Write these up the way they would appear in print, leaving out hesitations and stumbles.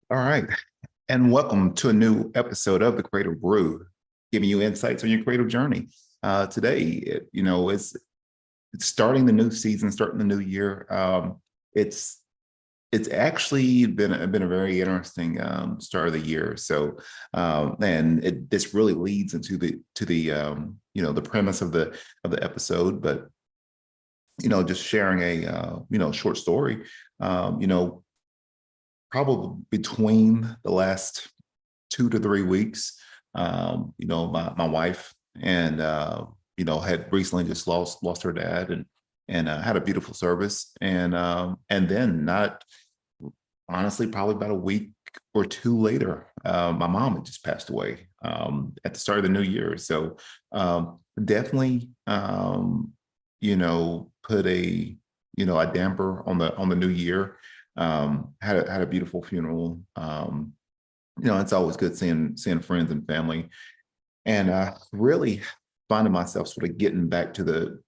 All right. And welcome to a new episode of the Creative Brew, giving you insights on your creative journey. Today, it's starting the new season, starting the new year. It's it's actually been a very interesting start of the year. This really leads into the premise of the episode. But just sharing a short story. Um, you know, Probably between the last 2 to 3 weeks. My wife and had recently just lost her dad and had a beautiful service, and then not honestly probably about a week or two later, my mom had just passed away at the start of the new year. So definitely, put a damper on the new year. Had a beautiful funeral. It's always good seeing friends and family, and really finding myself sort of getting back to the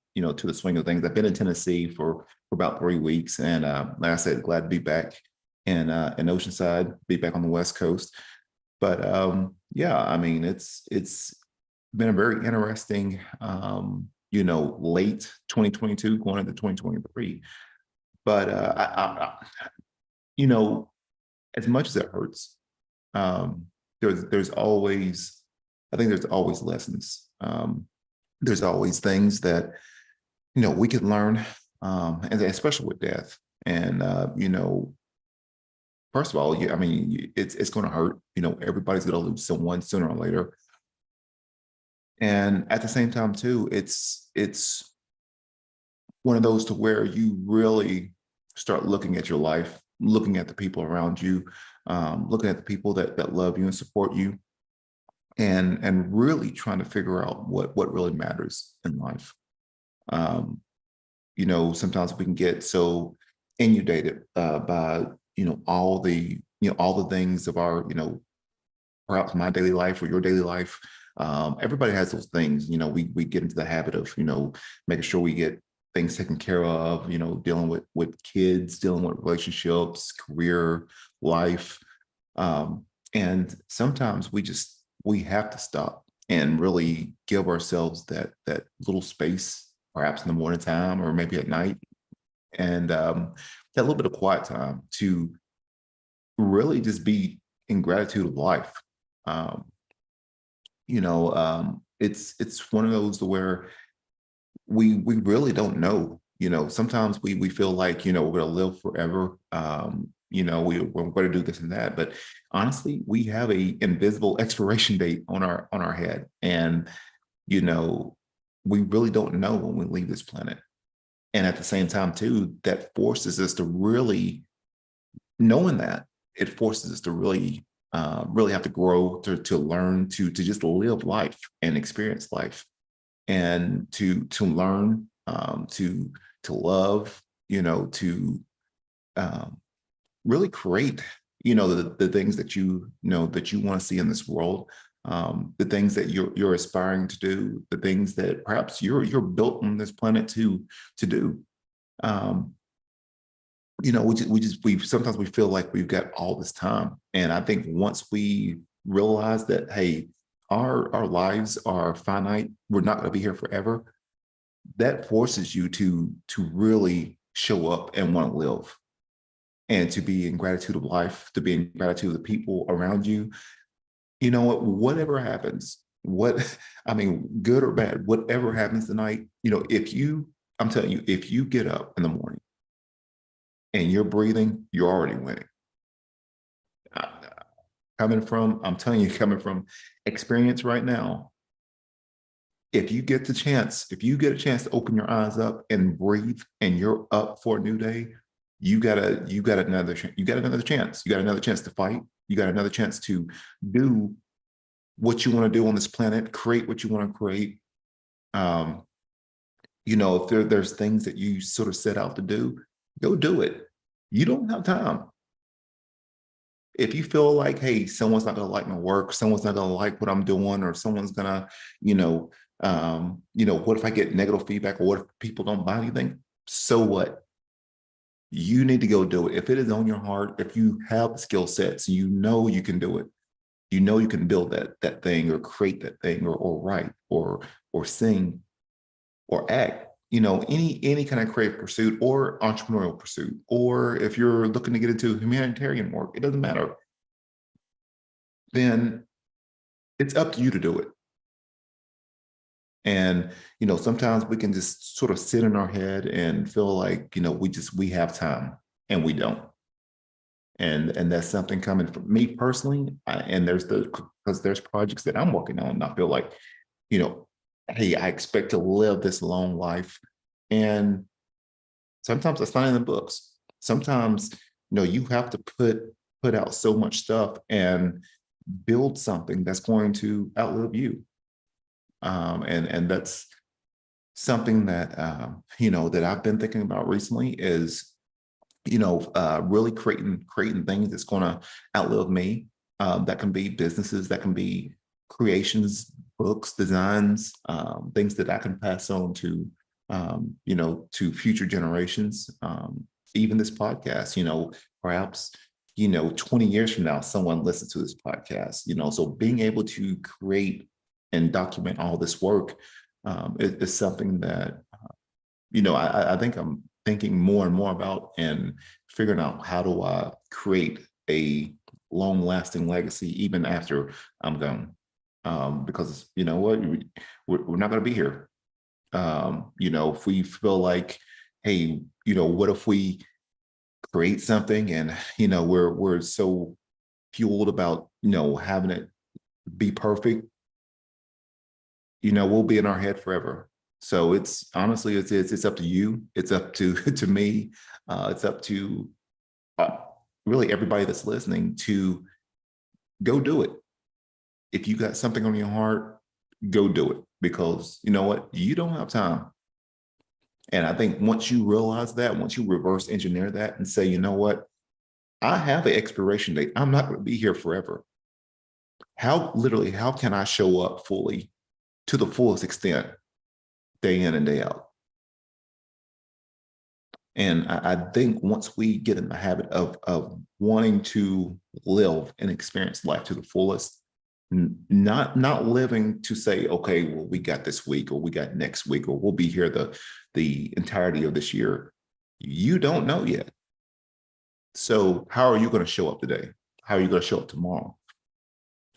swing of things. I've been in Tennessee for about 3 weeks, and like I said, glad to be back in Oceanside, be back on the West Coast. But yeah, I mean, it's been a very interesting, late 2022 going into 2023. But you know, as much as it hurts, um, there's always, I think there's always lessons. There's always things that we can learn, and especially with death. And first of all, I mean, it's going to hurt. Everybody's going to lose someone sooner or later. And at the same time, too, it's one of those to where you really start looking at your life, looking at the people around you, looking at the people that love you and support you, and really trying to figure out what really matters in life. Um, Sometimes we can get so inundated by all the things of our perhaps my daily life or your daily life. Everybody has those things. We get into the habit of making sure we get things taken care of. Dealing with kids, dealing with relationships, career, life, and sometimes we have to stop and really give ourselves that little space, perhaps in the morning time or maybe at night, and that little bit of quiet time to really just be in gratitude of life. Um, it's one of those to where we really don't know. Sometimes we feel like we're going to live forever. We're going to do this and that, but honestly, we have a invisible expiration date on our head, and you know we really don't know when we leave this planet. And at the same time, too, that forces us to really knowing that it forces us to really have to grow to learn to just live life and experience life and to learn to love, to um, really create, the things that you want to see in this world, the things that you're aspiring to do, the things that perhaps you're built on this planet to do. Um, we sometimes we feel like we've got all this time, and I think once we realize that, hey, our lives are finite, we're not going to be here forever, that forces you to really show up and want to live and to be in gratitude of life, to be in gratitude of the people around you. Whatever happens, I mean, good or bad, whatever happens tonight, I'm telling you, if you get up in the morning and you're breathing, you're already winning. Uh, I'm telling you, coming from experience right now, if you get a chance to open your eyes up and breathe and you're up for a new day, you got another chance. You got another chance to fight. You got another chance to do what you want to do on this planet, create what you want to create. Um, if there's things that you sort of set out to do, go do it. You don't have time. If you feel like, hey, someone's not going to like my work, someone's not going to like what I'm doing, or someone's going to, what if I get negative feedback, or what if people don't buy anything? So what? You need to go do it. If it is on your heart, if you have the skill sets, you know you can do it. You know you can build that thing or create that thing or write or sing or act. Any kind of creative pursuit or entrepreneurial pursuit, or if you're looking to get into humanitarian work, it doesn't matter. Then it's up to you to do it. And sometimes we can just sort of sit in our head and feel like we have time, and we don't. And that's something coming from me personally. And because there's projects that I'm working on, and I feel like, hey, I expect to live this long life. And sometimes it's not in the books. Sometimes, you have to put out so much stuff and build something that's going to outlive you. And that's something that that I've been thinking about recently is really creating things that's going to outlive me. That can be businesses, that can be creations, books, designs, things that I can pass on to future generations. Even this podcast, perhaps 20 years from now, someone listens to this podcast. So being able to create and document all this work is something that I think I'm thinking more and more about, and figuring out how do I create a long lasting legacy even after I'm gone. Because you know what, we're not going to be here. If we feel like, hey, what if we create something and we're so fueled about having it be perfect, we'll be in our head forever. So it's honestly, it's up to you. It's up to to me. It's up to really everybody that's listening to go do it. If you got something on your heart, go do it, because you know what? You don't have time. And I think once you realize that, once you reverse engineer that and say, you know what? I have an expiration date. I'm not going to be here forever. How can I show up fully to the fullest extent, day in and day out? And I think once we get in the habit of wanting to live and experience life to the fullest, not living to say, okay, well, we got this week, or we got next week, or we'll be here the entirety of this year. You don't know yet. So how are you going to show up today? How are you going to show up tomorrow?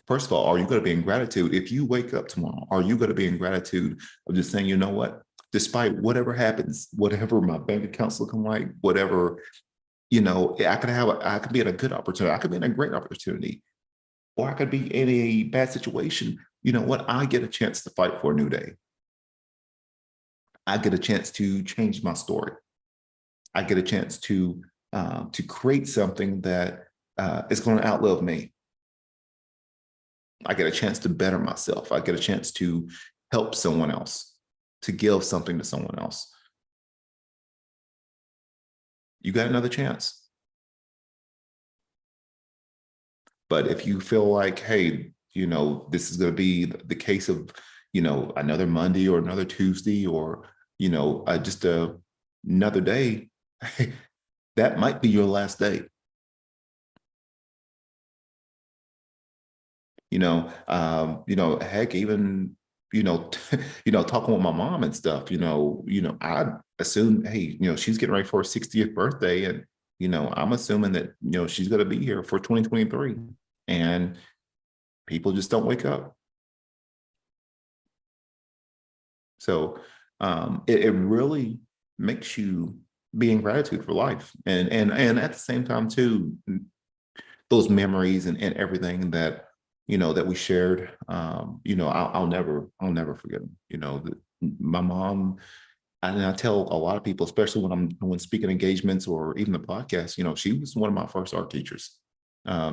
First of all, are you going to be in gratitude? If you wake up tomorrow, are you going to be in gratitude of just saying, you know what, despite whatever happens, whatever my bank account's looking like, whatever, I could be in a good opportunity. I could be in a great opportunity, or I could be in a bad situation. You know what? I get a chance to fight for a new day. I get a chance to change my story. I get a chance to create something that is going to outlive me. I get a chance to better myself. I get a chance to help someone else, to give something to someone else. You got another chance. But if you feel like, hey, this is going to be the case of, another Monday or another Tuesday, or, just another day, that might be your last day. Heck, even, talking with my mom and stuff, I assume, hey, she's getting ready for her 60th birthday. And, I'm assuming that, she's going to be here for 2023. And people just don't wake up. So it really makes you be in gratitude for life. And at the same time, too, those memories and everything that, that we shared, I'll never forget them. My mom, and I tell a lot of people, especially when I'm doing speaking engagements or even the podcast, she was one of my first art teachers.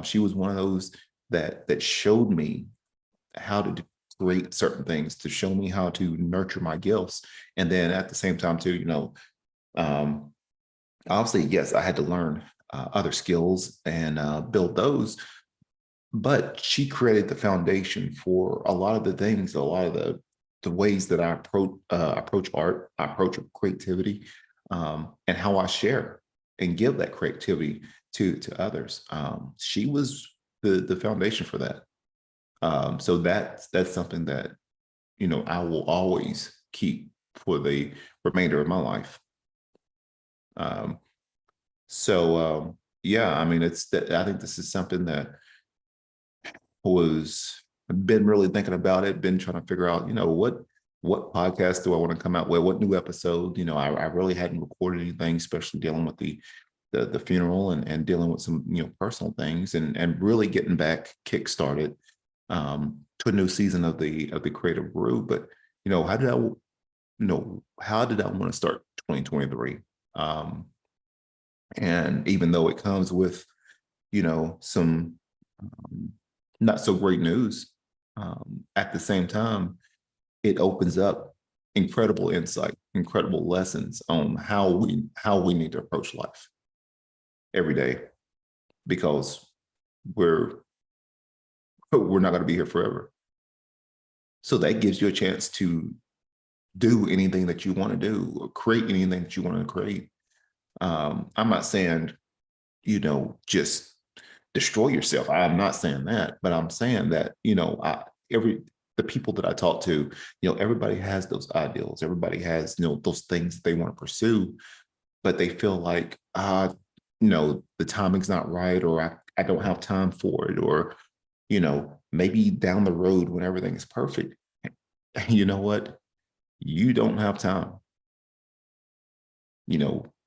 She was one of those that showed me how to create certain things, to show me how to nurture my gifts. And then at the same time, too, obviously, yes, I had to learn other skills and build those. But she created the foundation for a lot of the things, a lot of the ways that I approach art, I approach creativity, and how I share. and give that creativity to others. She was the foundation for that. So that's something that, I will always keep for the remainder of my life. Um, yeah, I mean, it's that I think this is something that was been really thinking about it, been trying to figure out, what podcast do I want to come out with, what new episode. I really hadn't recorded anything, especially dealing with the funeral and dealing with some personal things and really getting back kick-started to a new season of the Creative Brew. But how did I want to start 2023? And even though it comes with some um, not so great news, at the same time, it opens up incredible insight, incredible lessons on how we need to approach life every day, because we're we're not going to be here forever. So that gives you a chance to do anything that you want to do, or create anything that you want to create. I'm not saying, just destroy yourself. I'm not saying that, but I'm saying that, the people that I talk to, everybody has those ideals. Everybody has, those things that they want to pursue, but they feel like, the timing's not right, or I don't have time for it, or, maybe down the road when everything is perfect. You know what? You don't have time.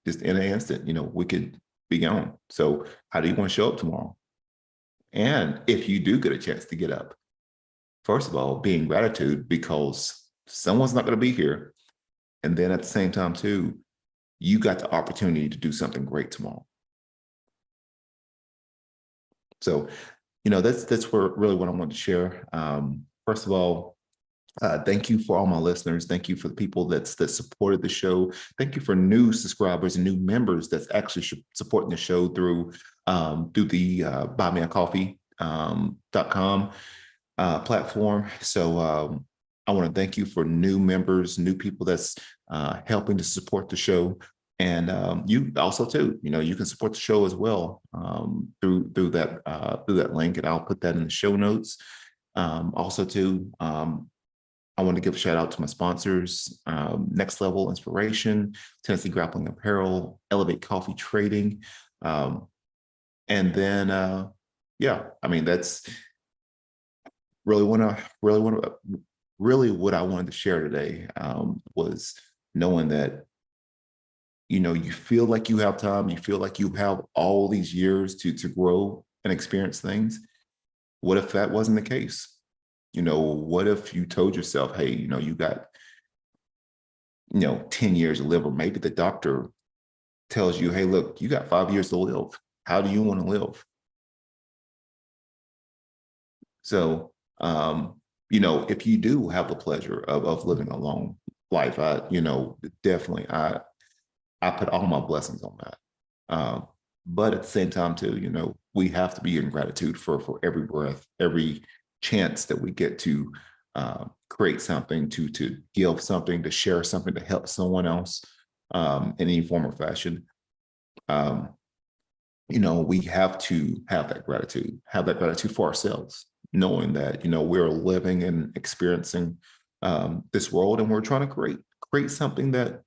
Just in an instant, we could be gone. So how do you want to show up tomorrow? And if you do get a chance to get up, first of all, be in gratitude because someone's not going to be here. And then at the same time, too, you got the opportunity to do something great tomorrow. So, that's where really what I want to share. First of all, thank you for all my listeners. Thank you for the people that supported the show. Thank you for new subscribers and new members that's actually supporting the show through the buymeacoffee.com platform. So I want to thank you for new members, new people that's helping to support the show. And you also too, you can support the show as well through that link, and I'll put that in the show notes. Also too, I want to give a shout out to my sponsors, Next Level Inspiration, Tennessee Grappling Apparel, Elevate Coffee Trading. And then, yeah, I mean, that's really what I wanted to share today, was knowing that, you feel like you have time, you feel like you have all these years to grow and experience things. What if that wasn't the case? What if you told yourself, hey, you got, 10 years to live, or maybe the doctor tells you, hey, look, you got 5 years to live. How do you want to live? So, if you do have the pleasure of living a long life, definitely, I put all my blessings on that. But at the same time, too, we have to be in gratitude for every breath, every chance that we get to create something, to give something, to share something, to help someone else in any form or fashion. We have to have that gratitude for ourselves, knowing that, we're living and experiencing this world, and we're trying to create something that,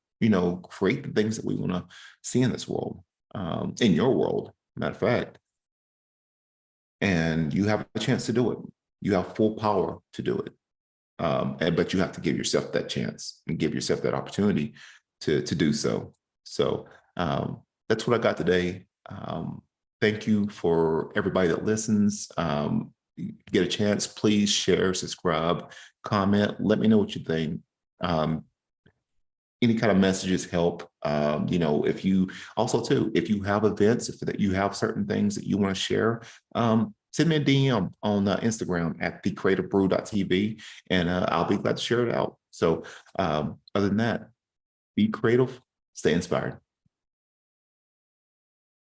create the things that we want to see in this world, in your world, matter of fact. And you have a chance to do it. You have full power to do it. But you have to give yourself that chance and give yourself that opportunity to do so. So that's what I got today. Thank you for everybody that listens. Get a chance, please share, subscribe, comment. Let me know what you think. Any kind of messages help. If you also too, if you have events, if that you have certain things that you want to share, send me a DM on Instagram at thecreativebrew.tv, and I'll be glad to share it out. So other than that, be creative, stay inspired.